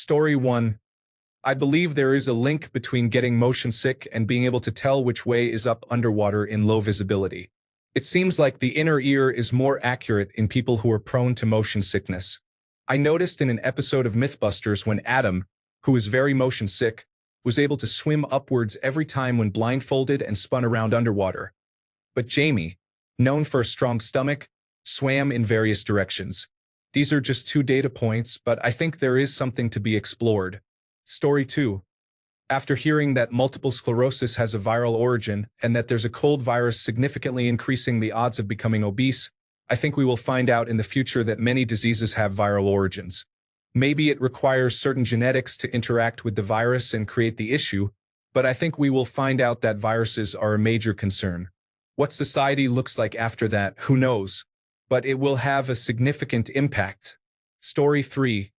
Story 1. I believe there is a link between getting motion sick and being able to tell which way is up underwater in low visibility. It seems like the inner ear is more accurate in people who are prone to motion sickness. I noticed in an episode of Mythbusters when Adam, who is very motion sick, was able to swim upwards every time when blindfolded and spun around underwater. But Jamie, known for a strong stomach, swam in various directions. These are just 2 data points, but I think there is something to be explored. Story 2. After hearing that multiple sclerosis has a viral origin and that there's a cold virus significantly increasing the odds of becoming obese, I think we will find out in the future that many diseases have viral origins. Maybe it requires certain genetics to interact with the virus and create the issue, but I think we will find out that viruses are a major concern. What society looks like after that, who knows? But it will have a significant impact. Story 3.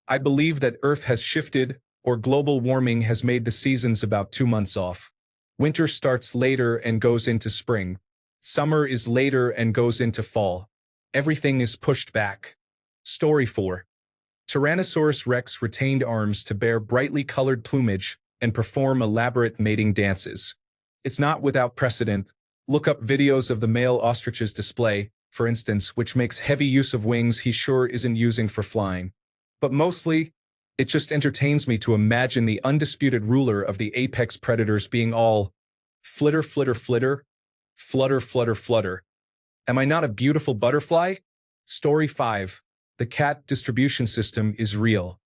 I believe that Earth has shifted, or global warming has made the seasons about 2 months off. Winter starts later and goes into spring. Summer is later and goes into fall. Everything is pushed back. Story 4. Tyrannosaurus rex retained arms to bear brightly colored plumage and perform elaborate mating dances. It's not without precedent. Look up videos of the male ostrich's display, for instance, which makes heavy use of wings he sure isn't using for flying. But mostly, it just entertains me to imagine the undisputed ruler of the apex predators being all flitter, flitter, flitter, flutter, flutter, flutter. Am I not a beautiful butterfly? Story 5. The cat distribution system is real.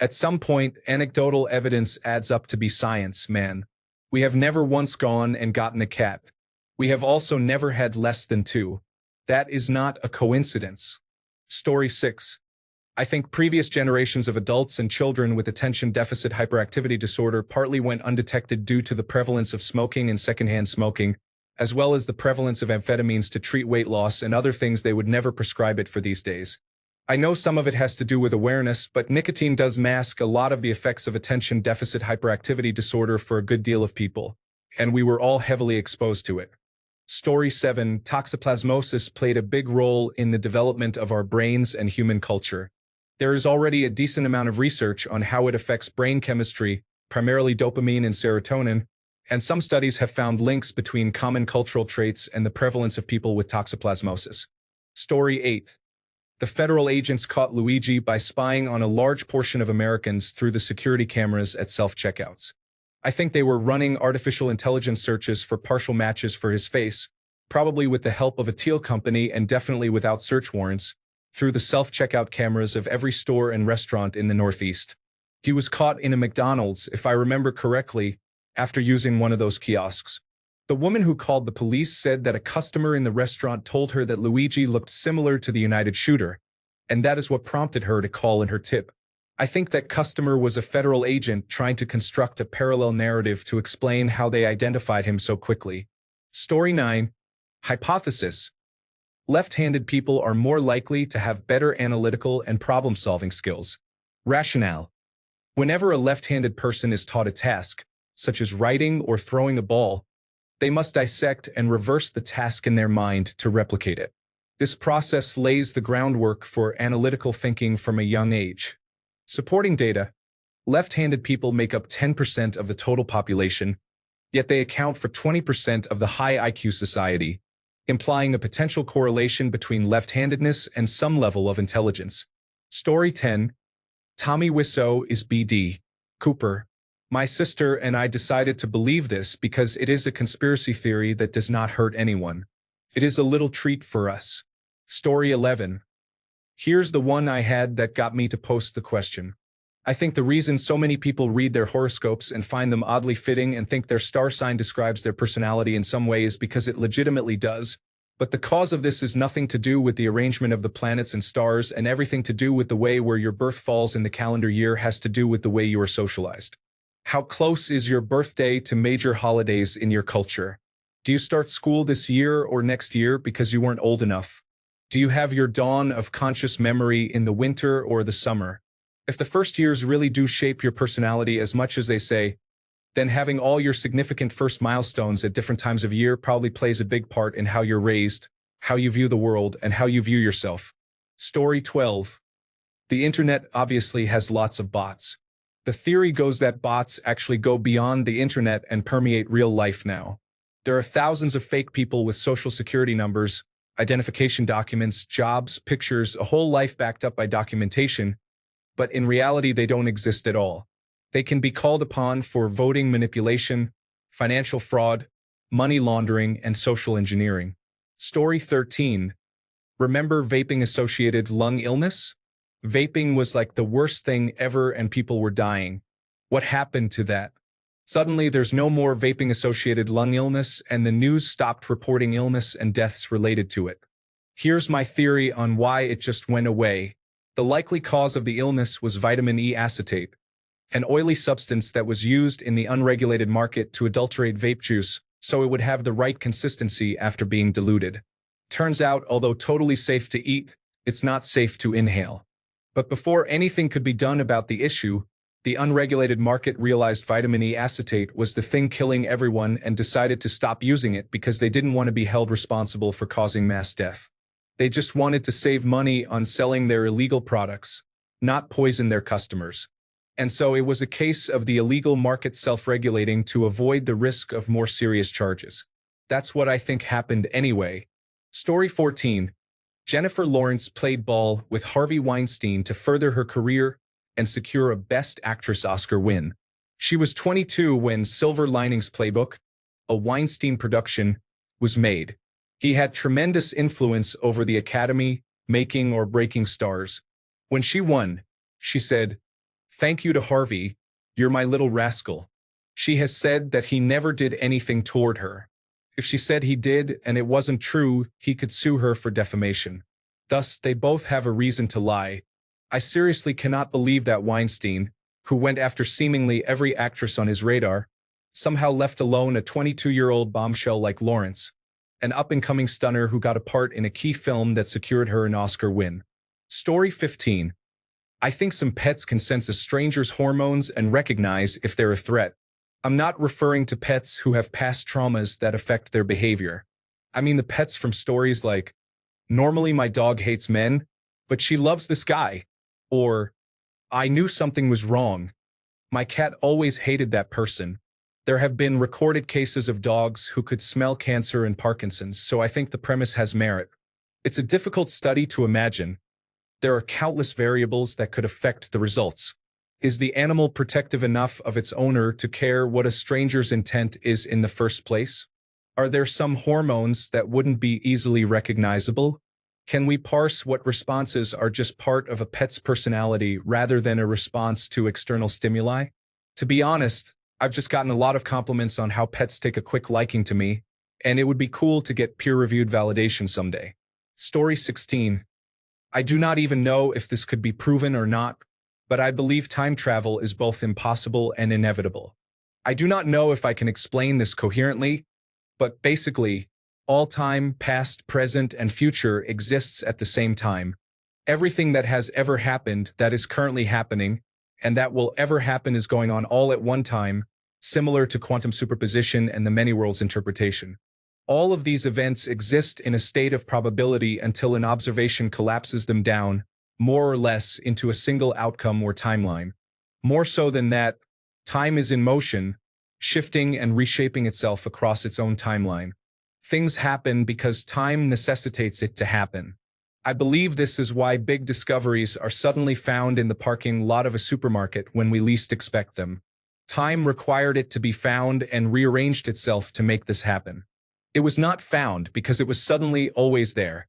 At some point, anecdotal evidence adds up to be science, man. We have never once gone and gotten a cat. We have also never had less than 2. That is not a coincidence. Story 6. I think previous generations of adults and children with attention deficit hyperactivity disorder partly went undetected due to the prevalence of smoking and secondhand smoking, as well as the prevalence of amphetamines to treat weight loss and other things they would never prescribe it for these days. I know some of it has to do with awareness, but nicotine does mask a lot of the effects of attention deficit hyperactivity disorder for a good deal of people, and we were all heavily exposed to it. Story 7. Toxoplasmosis played a big role in the development of our brains and human culture. There is already a decent amount of research on how it affects brain chemistry, primarily dopamine and serotonin, and some studies have found links between common cultural traits and the prevalence of people with toxoplasmosis. Story 8. The federal agents caught Luigi by spying on a large portion of Americans through the security cameras at self-checkouts. I think they were running artificial intelligence searches for partial matches for his face, probably with the help of a teal company and definitely without search warrants, through the self-checkout cameras of every store and restaurant in the Northeast. He was caught in a McDonald's, if I remember correctly, after using one of those kiosks. The woman who called the police said that a customer in the restaurant told her that Luigi looked similar to the United shooter, and that is what prompted her to call in her tip. I think that customer was a federal agent trying to construct a parallel narrative to explain how they identified him so quickly. Story 9. Hypothesis. Left-handed people are more likely to have better analytical and problem-solving skills. Rationale. Whenever a left-handed person is taught a task, such as writing or throwing a ball, they must dissect and reverse the task in their mind to replicate it. This process lays the groundwork for analytical thinking from a young age. Supporting data. Left-handed people make up 10% of the total population, yet they account for 20% of the high IQ society, implying a potential correlation between left-handedness and some level of intelligence. Story 10. Tommy Wiseau is B.D. Cooper. My sister and I decided to believe this because it is a conspiracy theory that does not hurt anyone. It is a little treat for us. Story 11. Here's the one I had that got me to post the question. I think the reason so many people read their horoscopes and find them oddly fitting and think their star sign describes their personality in some way is because it legitimately does, but the cause of this is nothing to do with the arrangement of the planets and stars, and everything to do with the way where your birth falls in the calendar year has to do with the way you are socialized. How close is your birthday to major holidays in your culture? Do you start school this year or next year because you weren't old enough? Do you have your dawn of conscious memory in the winter or the summer? If the first years really do shape your personality as much as they say, then having all your significant first milestones at different times of year probably plays a big part in how you're raised, how you view the world, and how you view yourself. Story 12. The internet obviously has lots of bots. The theory goes that bots actually go beyond the internet and permeate real life now. There are thousands of fake people with social security numbers, identification documents, jobs, pictures, a whole life backed up by documentation, but in reality they don't exist at all. They can be called upon for voting manipulation, financial fraud, money laundering, and social engineering. Story 13. Remember vaping-associated lung illness? Vaping was like the worst thing ever and people were dying. What happened to that? Suddenly, there's no more vaping-associated lung illness, and the news stopped reporting illness and deaths related to it. Here's my theory on why it just went away. The likely cause of the illness was vitamin E acetate, an oily substance that was used in the unregulated market to adulterate vape juice so it would have the right consistency after being diluted. Turns out, although totally safe to eat, it's not safe to inhale. But before anything could be done about the issue, the unregulated market realized vitamin E acetate was the thing killing everyone and decided to stop using it because they didn't want to be held responsible for causing mass death. They just wanted to save money on selling their illegal products, not poison their customers. And so it was a case of the illegal market self-regulating to avoid the risk of more serious charges. That's what I think happened anyway. Story 14. Jennifer Lawrence played ball with Harvey Weinstein to further her career and secure a Best Actress Oscar win. She was 22 when Silver Linings Playbook, a Weinstein production, was made. He had tremendous influence over the Academy, making or breaking stars. When she won, she said, "Thank you to Harvey, you're my little rascal." She has said that he never did anything toward her. If she said he did and it wasn't true, he could sue her for defamation. Thus, they both have a reason to lie. I seriously cannot believe that Weinstein, who went after seemingly every actress on his radar, somehow left alone a 22-year-old bombshell like Lawrence, an up-and-coming stunner who got a part in a key film that secured her an Oscar win. Story 15. I think some pets can sense a stranger's hormones and recognize if they're a threat. I'm not referring to pets who have past traumas that affect their behavior. I mean the pets from stories like, "Normally my dog hates men, but she loves this guy," or, "I knew something was wrong. My cat always hated that person." There have been recorded cases of dogs who could smell cancer and Parkinson's, so I think the premise has merit. It's a difficult study to imagine. There are countless variables that could affect the results. Is the animal protective enough of its owner to care what a stranger's intent is in the first place? Are there some hormones that wouldn't be easily recognizable? Can we parse what responses are just part of a pet's personality rather than a response to external stimuli? To be honest, I've just gotten a lot of compliments on how pets take a quick liking to me, and it would be cool to get peer-reviewed validation someday. Story 16. I do not even know if this could be proven or not, but I believe time travel is both impossible and inevitable. I do not know if I can explain this coherently, but basically, all time, past, present, and future exists at the same time. Everything that has ever happened, that is currently happening, and that will ever happen is going on all at one time, similar to quantum superposition and the many worlds interpretation. All of these events exist in a state of probability until an observation collapses them down, more or less, into a single outcome or timeline. More so than that, time is in motion, shifting and reshaping itself across its own timeline. Things happen because time necessitates it to happen. I believe this is why big discoveries are suddenly found in the parking lot of a supermarket when we least expect them. Time required it to be found and rearranged itself to make this happen. It was not found because it was suddenly always there.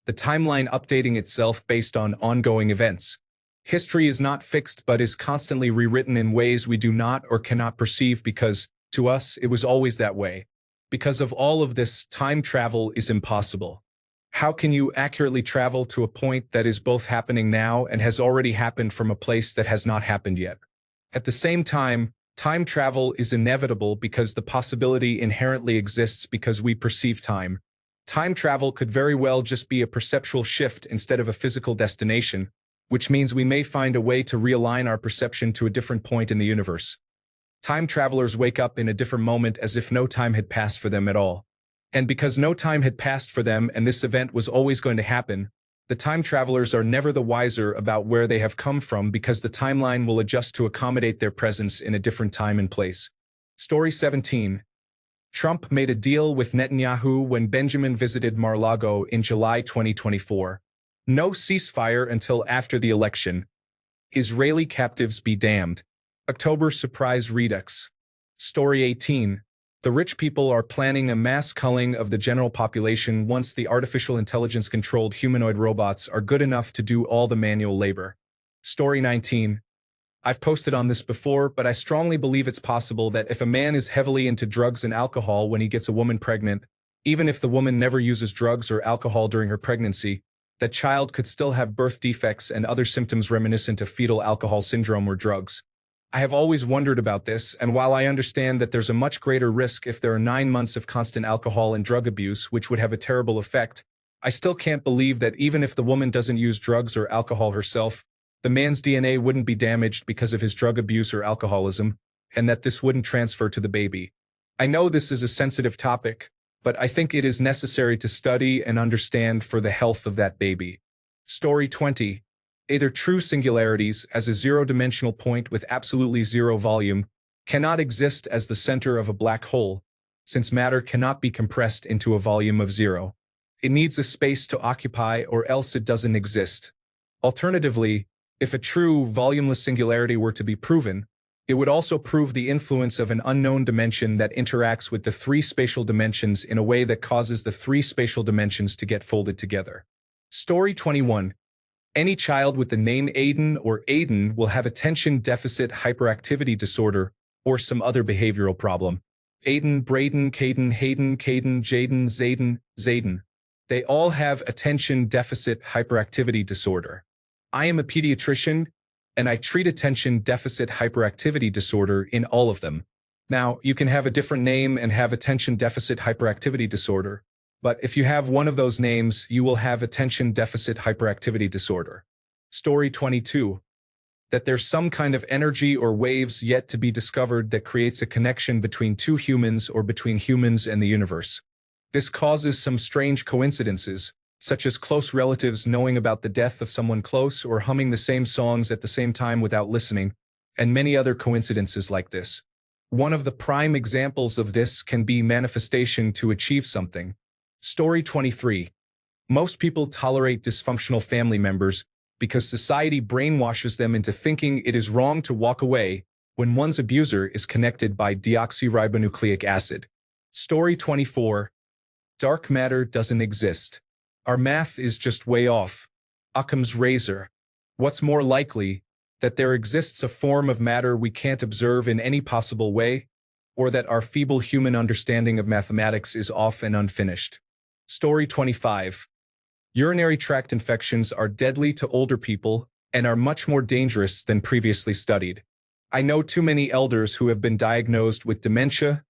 The timeline updating itself based on ongoing events. History is not fixed but is constantly rewritten in ways we do not or cannot perceive because, to us, it was always that way. Because of all of this, time travel is impossible. How can you accurately travel to a point that is both happening now and has already happened from a place that has not happened yet? At the same time, time travel is inevitable because the possibility inherently exists because we perceive time. Time travel could very well just be a perceptual shift instead of a physical destination, which means we may find a way to realign our perception to a different point in the universe. Time travelers wake up in a different moment as if no time had passed for them at all. And because no time had passed for them and this event was always going to happen, The time travelers are never the wiser about where they have come from because the timeline will adjust to accommodate their presence in a different time and place. Story 17. Trump made a deal with Netanyahu when Benjamin visited Mar-a-Lago in July 2024. No ceasefire until after the election. Israeli captives be damned. October surprise redux. Story 18. The rich people are planning a mass culling of the general population once the artificial intelligence-controlled humanoid robots are good enough to do all the manual labor. Story 19. I've posted on this before, but I strongly believe it's possible that if a man is heavily into drugs and alcohol when he gets a woman pregnant, even if the woman never uses drugs or alcohol during her pregnancy, that child could still have birth defects and other symptoms reminiscent of fetal alcohol syndrome or drugs. I have always wondered about this, and while I understand that there's a much greater risk if there are 9 months of constant alcohol and drug abuse, which would have a terrible effect, I still can't believe that even if the woman doesn't use drugs or alcohol herself, the man's DNA wouldn't be damaged because of his drug abuse or alcoholism, and that this wouldn't transfer to the baby. I know this is a sensitive topic, but I think it is necessary to study and understand for the health of that baby. Story 20. Either true singularities, as a zero-dimensional point with absolutely zero volume, cannot exist as the center of a black hole, since matter cannot be compressed into a volume of zero. It needs a space to occupy or else it doesn't exist. Alternatively, if a true, volumeless singularity were to be proven, it would also prove the influence of an unknown dimension that interacts with the 3 spatial dimensions in a way that causes the 3 spatial dimensions to get folded together. Story 21. Any child with the name Aiden or Aiden will have attention deficit hyperactivity disorder or some other behavioral problem. Aiden, Braden, Caden, Hayden, Caden, Jaden, Zayden, Zayden. They all have attention deficit hyperactivity disorder. I am a pediatrician, and I treat attention deficit hyperactivity disorder in all of them. Now, you can have a different name and have attention deficit hyperactivity disorder, but if you have one of those names, you will have attention deficit hyperactivity disorder. Story 22. That there's some kind of energy or waves yet to be discovered that creates a connection between 2 humans or between humans and the universe. This causes some strange coincidences, such as close relatives knowing about the death of someone close or humming the same songs at the same time without listening, and many other coincidences like this. One of the prime examples of this can be manifestation to achieve something. Story 23. Most people tolerate dysfunctional family members because society brainwashes them into thinking it is wrong to walk away when one's abuser is connected by deoxyribonucleic acid. Story 24. Dark matter doesn't exist. Our math is just way off. Occam's razor. What's more likely, that there exists a form of matter we can't observe in any possible way, or that our feeble human understanding of mathematics is off and unfinished? Story 25. Urinary tract infections are deadly to older people and are much more dangerous than previously studied. I know too many elders who have been diagnosed with dementia,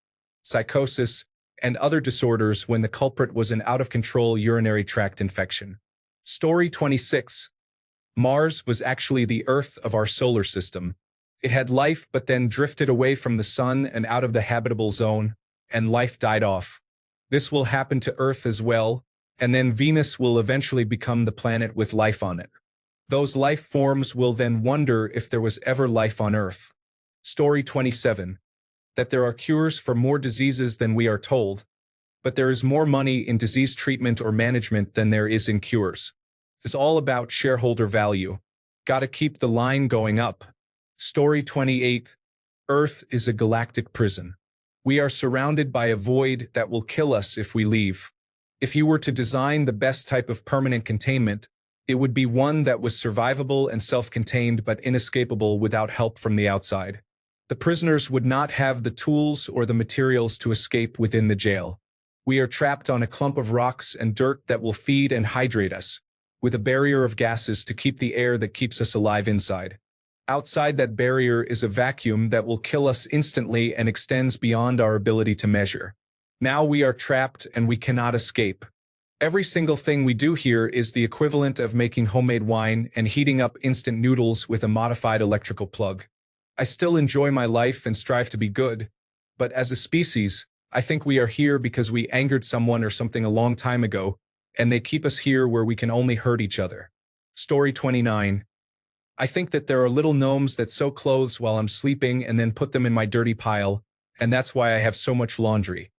psychosis, and other disorders when the culprit was an out-of-control urinary tract infection. Story 26. Mars was actually the Earth of our solar system. It had life but then drifted away from the sun and out of the habitable zone, and life died off. This will happen to Earth as well, and then Venus will eventually become the planet with life on it. Those life forms will then wonder if there was ever life on Earth. Story 27. That there are cures for more diseases than we are told, but there is more money in disease treatment or management than there is in cures. It's all about shareholder value. Gotta keep the line going up. Story 28. Earth is a galactic prison. We are surrounded by a void that will kill us if we leave. If you were to design the best type of permanent containment, it would be one that was survivable and self-contained but inescapable without help from the outside. The prisoners would not have the tools or the materials to escape within the jail. We are trapped on a clump of rocks and dirt that will feed and hydrate us, with a barrier of gases to keep the air that keeps us alive inside. Outside that barrier is a vacuum that will kill us instantly and extends beyond our ability to measure. Now we are trapped and we cannot escape. Every single thing we do here is the equivalent of making homemade wine and heating up instant noodles with a modified electrical plug. I still enjoy my life and strive to be good, but as a species, I think we are here because we angered someone or something a long time ago, and they keep us here where we can only hurt each other. Story 29. I think that there are little gnomes that sew clothes while I'm sleeping and then put them in my dirty pile, and that's why I have so much laundry.